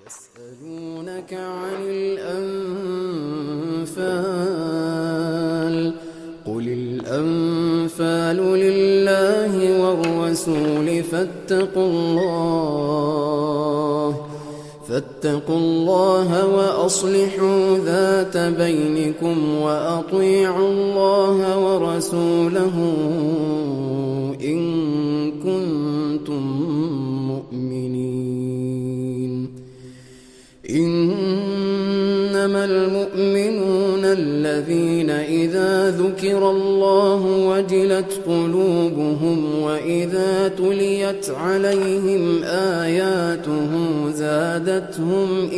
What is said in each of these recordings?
يسألونك عن الأنفال قل الأنفال لله والرسول فاتقوا الله وأصلحوا ذات بينكم وأطيعوا الله ورسوله إن كنتم مؤمنين. إنما المؤمنون الذين إذا ذكر الله وجلت قلوبهم وإذا تليت عليهم آياته زادتهم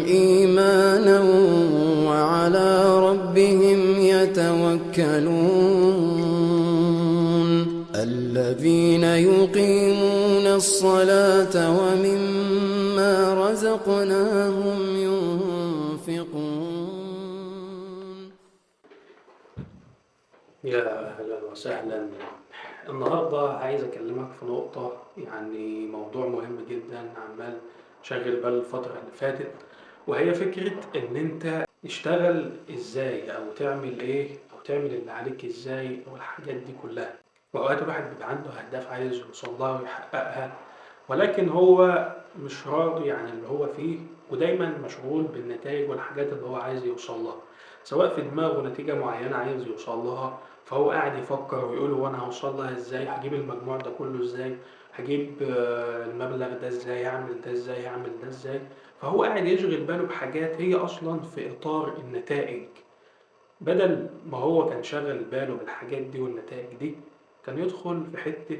إيمانا وعلى ربهم يتوكلون. الذين يقيمون الصلاة ومما رزقناهم ينفقون. يا أهلا وسهلا. النهاردة عايز أكلمك في نقطة، يعني موضوع مهم جدا عمال شاغل بال الفترة اللي فاتت، وهي فكرة إن أنت تشتغل إزاي أو تعمل إيه أو تعمل اللي عليك إزاي أو الحاجات دي كلها. وأوقات الواحد بيبقى عنده أهداف عايز يوصلها ويحققها، ولكن هو مش راضي عن اللي هو فيه، ودايما مشغول بالنتائج والحاجات اللي هو عايز يوصلها، سواء في دماغه نتيجة معينة عايز يوصلها فهو قاعد يفكر ويقول هو أنا هوصل لها إزاي، هجيب المجموع ده كله إزاي، هجيب المبلغ ده إزاي، هعمل ده إزاي، هعمل ده إزاي. فهو قاعد يشغل باله بحاجات هي أصلا في إطار النتائج، بدل ما هو كان شغل باله بالحاجات دي والنتائج دي كان يدخل في حتة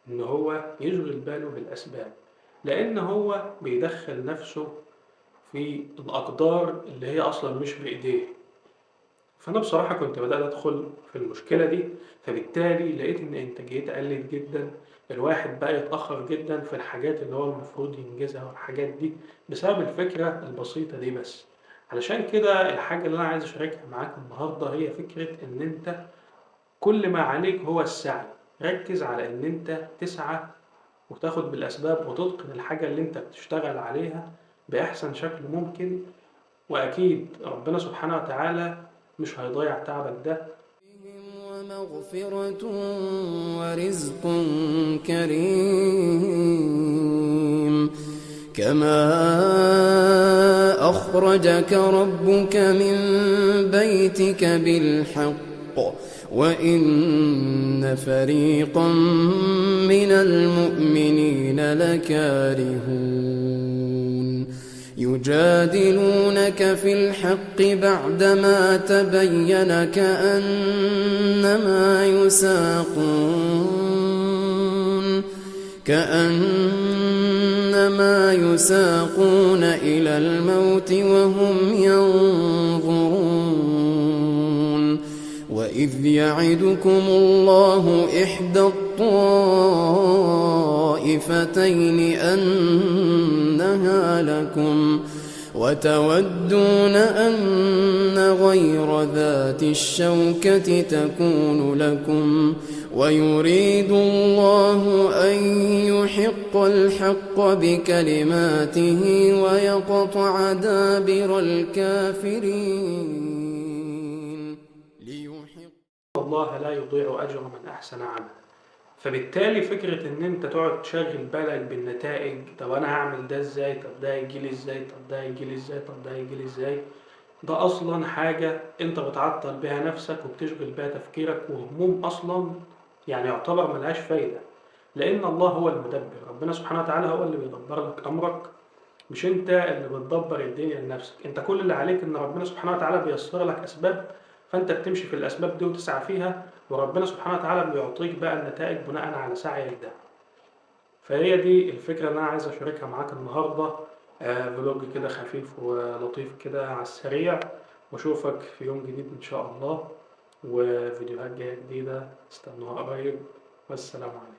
إن هو يشغل باله بالأسباب، لأن هو بيدخل نفسه في الأقدار اللي هي أصلا مش بإيديه. فأنا بصراحة كنت بدأت أدخل في المشكلة دي، فبالتالي لقيت إن إنتاجيتي قلت جدا، الواحد بقى يتأخر جدا في الحاجات اللي هو المفروض ينجزها والحاجات دي بسبب الفكرة البسيطة دي بس. علشان كده الحاجة اللي أنا عايز أشاركها معاك النهاردة هي فكرة إن أنت كل ما عليك هو السعي. ركز على إن أنت تسعى وتاخد بالأسباب وتتقن الحاجة اللي أنت بتشتغل عليها بأحسن شكل ممكن، وأكيد ربنا سبحانه وتعالى مش هيضيع تعبك ده. ومغفرة ورزق كريم. كما أخرجك ربك من بيتك بالحق وإن فريقا من المؤمنين لكارهون. يجادلونك في الحق بعدما تبين كأنما يساقون إلى الموت وهم ينظرون. وإذ يعدكم الله إحدى الطائفتين أنها لكم وتودون أن غير ذات الشوكة تكون لكم ويريد الله أن يحق الحق بكلماته ويقطع دابر الكافرين. الله لا يضيع أجر من أحسن عملا. فبالتالي فكرة إن أنت تقعد تشغل بالك بالنتائج، طب أنا هعمل ده إزاي، طب ده هيجيلي إزاي، طب ده هيجيلي إزاي، طب ده هيجيلي إزاي، ده أصلا حاجة أنت بتعطل بها نفسك وبتشغل بها تفكيرك، وهموم أصلا يعني يعتبر ملهاش فايدة، لأن الله هو المدبر. ربنا سبحانه وتعالى هو اللي بيدبر لك أمرك، مش أنت اللي بتدبر الدنيا لنفسك. أنت كل اللي عليك إن ربنا سبحانه وتعالى بيسر لك أسباب، فأنت بتمشي في الأسباب دي وتسعى فيها، وربنا سبحانه وتعالى بيعطيك بقى النتائج بناء على سعيك ده. فهي دي الفكرة اللي أنا عايز أشاركها معاك النهاردة. فلوج كده خفيف ولطيف كده على السريع، وأشوفك في يوم جديد إن شاء الله، وفيديوهات جاية جديدة استنوها قريب، والسلام عليكم.